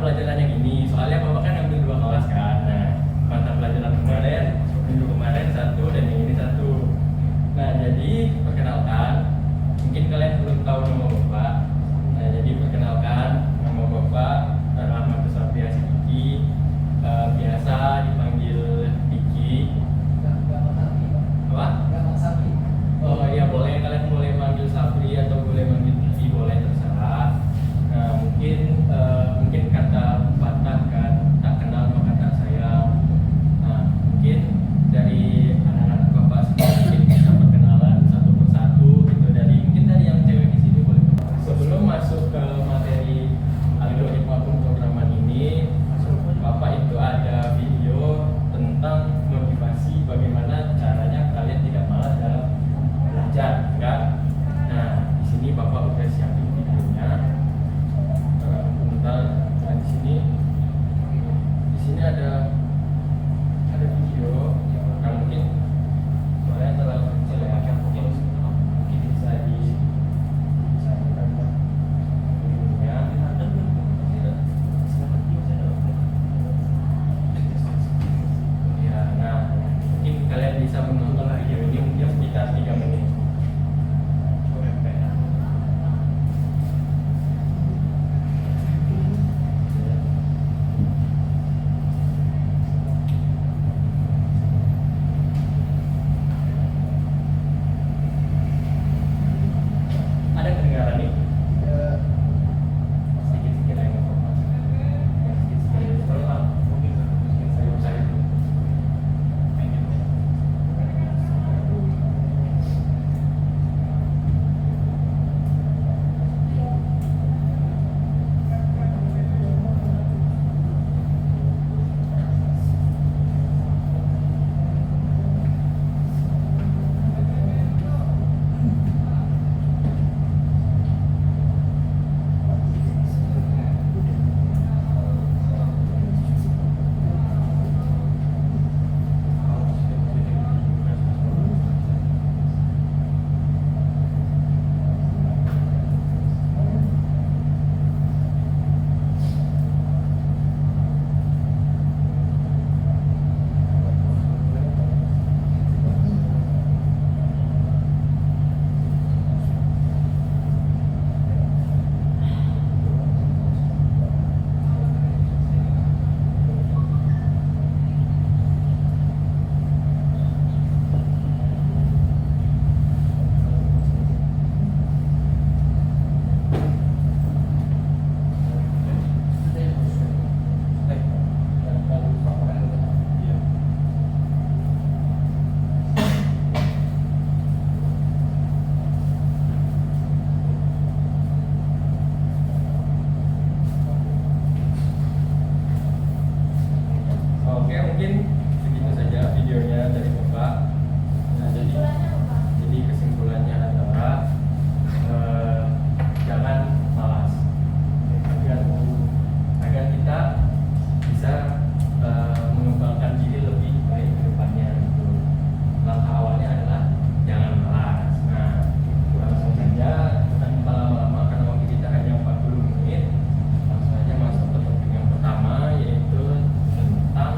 pelajaran yang ini, soalnya bapak kan ambil dua kelas kan. Nah, mata pelajaran kemarin, minggu kemarin satu dan yang ini satu. Nah, jadi perkenalkan, mungkin kalian belum tahu nama bapak. Nah, jadi perkenalkan, nama bapak Rahmat Safia Sidiki, biasa dipanggil Diki. Apa? Oh iya, boleh, kalian boleh manggil Sabri atau boleh manggil Diki, boleh, terserah. Nah, mungkin kata patah kan, tak kenal maka tak sayang. Nah, mungkin dari anak-anak bapak semua mungkin bisa perkenalan satu persatu gitu, mungkin dari yang cewek di sini boleh. Sebelum masuk ke materi algoritma pemrograman ini, bapak itu ada video tentang motivasi bagaimana caranya kalian tidak malas dalam belajar, kan? Nah, di sini bapak udah siapin videonya. Nah, di sini ada video. Nah, mungkin soalnya terlalu kecil ya, mungkin bisa videonya. Ya, nah, mungkin kalian bisa menonton video ini mungkin sekitar 3 menit. Ada kedengaran nih? Sedikit-sedikit aja nggak apa-apa. Sedikit-sedikit pelan. Saya itu. Oke, mungkin segitu saja videonya dari Bapak. Nah, jadi kesimpulannya adalah jangan malas agar kita bisa mengembangkan diri lebih baik ke depannya gitu. Langkah awalnya adalah jangan malas. Nah, langsung saja, tanpa lama-lama karena waktu kita hanya 40 menit, langsung saja masuk ke topik yang pertama, yaitu tentang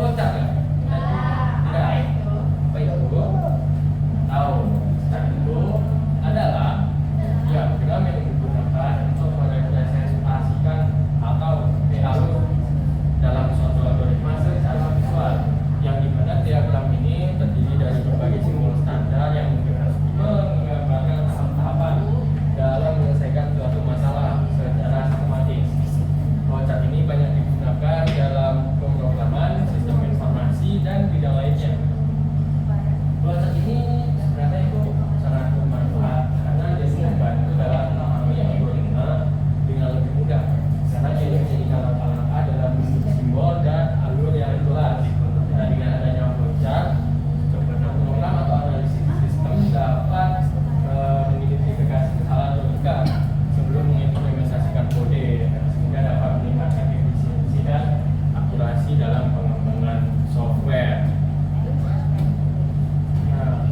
flowchart nggak? Tidak. Apa itu? Tahu. Start itu adalah diagram yang digunakan untuk merepresentasikan atau alur dalam suatu algoritma secara visual, yang dimana diagram ini terdiri dari berbagai simbol standar yang menggambarkan tahap-tahapan dalam menyelesaikan suatu masalah secara sistematis. Flowchart ini banyak digunakan dalam pemrograman, sistem informasi, dan bidang lainnya. Flowchart ini sebenarnya itu sangat bermanfaat karena dia membantu dalam memahami algoritma dengan lebih mudah, karena dia menjadikan langkah-langkah dalam simbol dan alur yang jelas. Nah, dengan adanya flowchart, program atau analisis sistem dapat mengidentifikasi kesalahan logika sebelum mengimplementasikan kode, sehingga dapat meningkatkan efisiensi dan akurasi dalam pengembangan software. Nah,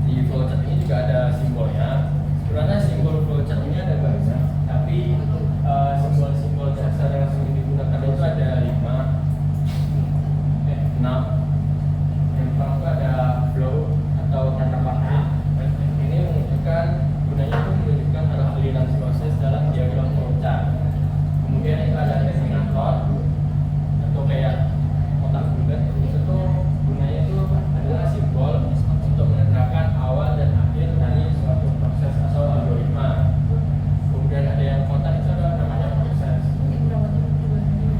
di flowchart ini juga ada simbolnya. Sebenarnya simbol flowchart ini ada banyak, tapi simbol-simbol dasar yang sering digunakan itu ada 6. Yang pertama itu ada flow atau tata pakai. Ini menunjukkan, gunanya itu menunjukkan arah aliran proses dalam diagram flowchart. Kemudian itu ada terminator atau kayak kotak bulat. Itu gunanya itu adalah simbol untuk menandakan awal dan akhir dari suatu proses atau algoritma. Kemudian ada yang kotak, itu adalah namanya proses.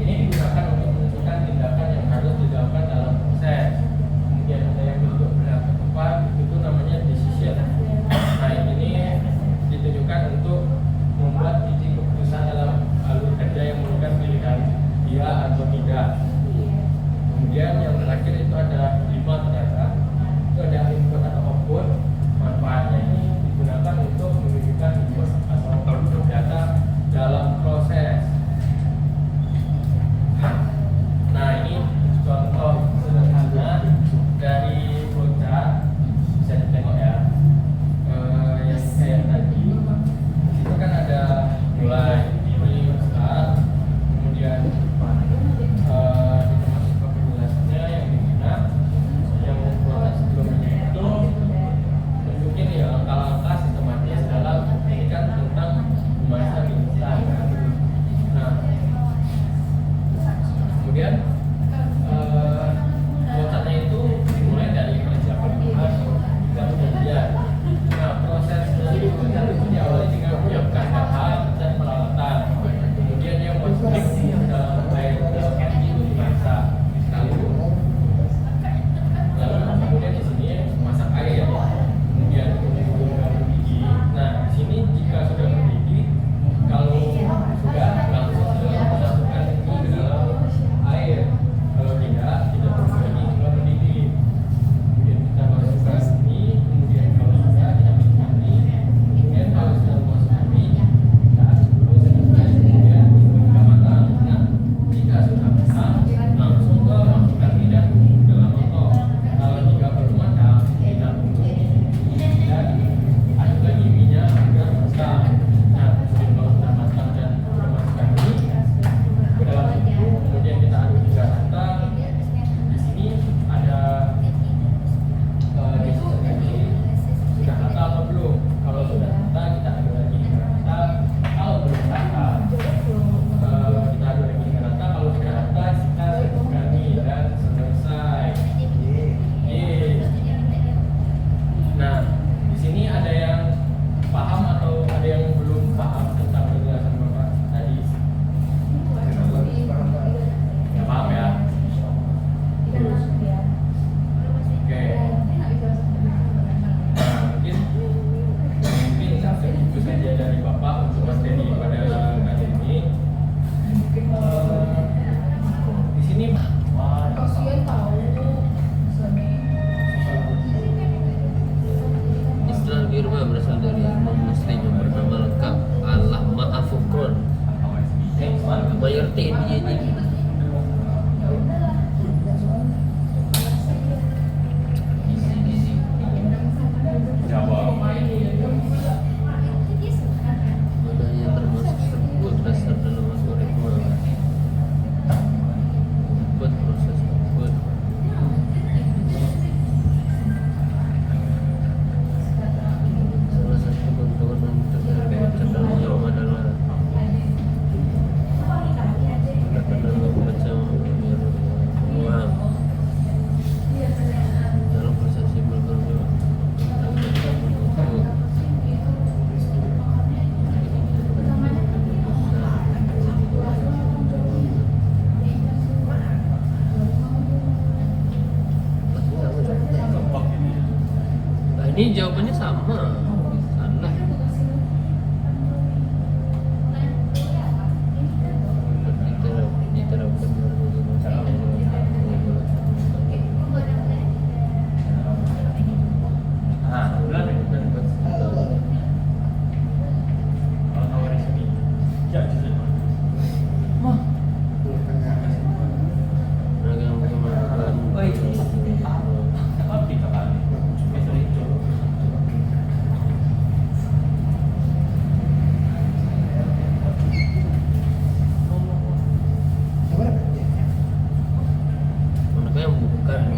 Ini digunakan untuk menentukan tindakan yang harus dilakukan dalam proses. Kemudian ada yang bentuk berat tepat, itu namanya decision. Nah, ini ditujukan untuk membuat titik keputusan dalam alur kerja yang merupakan pilihan dia atau tidak. Kemudian yang terakhir itu ada 5 ternyata. Itu ada input atau output. Manfaatnya ini digunakan untuk menunjukkan input atau output data dalam proses. Nah, ini contoh sederhana dari flowchart, bisa ditengok ya. Yang kayak tadi itu kan ada mulai start, kemudian di termasuk penjelasannya yang dimana Ini jawabannya sama. Salah. Diterapkan berbagai masalah. Nah, bulan itu kan kalau tahu resmi. Ya, justru. Mah. Ragam kemampuan. Apa tiga kali? Besok itu. Anaknya yang bukan.